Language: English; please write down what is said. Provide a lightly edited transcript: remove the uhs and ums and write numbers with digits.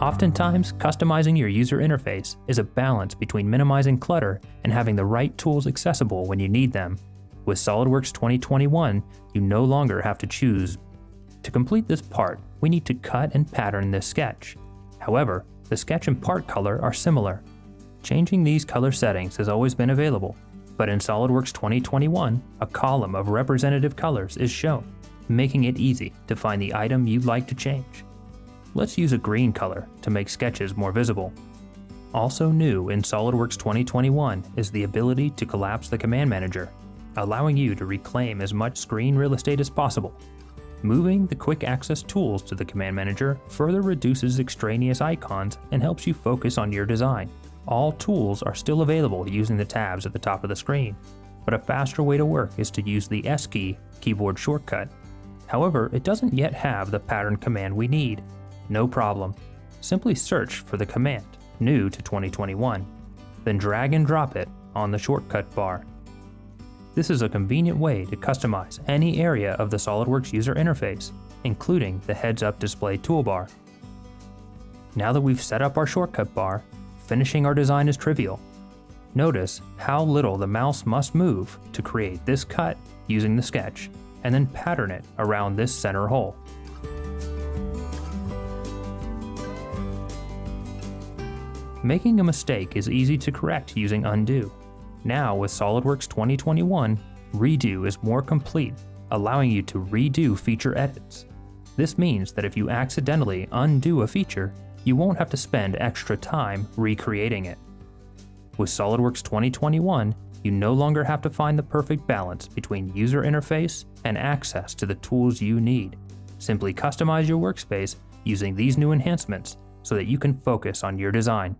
Oftentimes, customizing your user interface is a balance between minimizing clutter and having the right tools accessible when you need them. With SOLIDWORKS 2021, you no longer have to choose. To complete this part, we need to cut and pattern this sketch. However, the sketch and part color are similar. Changing these color settings has always been available, but in SOLIDWORKS 2021, a column of representative colors is shown, making it easy to find the item you'd like to change. Let's use a green color to make sketches more visible. Also new in SOLIDWORKS 2021 is the ability to collapse the command manager, allowing you to reclaim as much screen real estate as possible. Moving the quick access tools to the command manager further reduces extraneous icons and helps you focus on your design. All tools are still available using the tabs at the top of the screen, but a faster way to work is to use the S key keyboard shortcut. However, it doesn't yet have the pattern command we need. No problem. Simply search for the command, new to 2021, then drag and drop it on the shortcut bar. This is a convenient way to customize any area of the SOLIDWORKS user interface, including the heads-up display toolbar. Now that we've set up our shortcut bar, finishing our design is trivial. Notice how little the mouse must move to create this cut using the sketch, and then pattern it around this center hole. Making a mistake is easy to correct using undo. Now with SOLIDWORKS 2021, redo is more complete, allowing you to redo feature edits. This means that if you accidentally undo a feature, you won't have to spend extra time recreating it. With SOLIDWORKS 2021, you no longer have to find the perfect balance between user interface and access to the tools you need. Simply customize your workspace using these new enhancements so that you can focus on your design.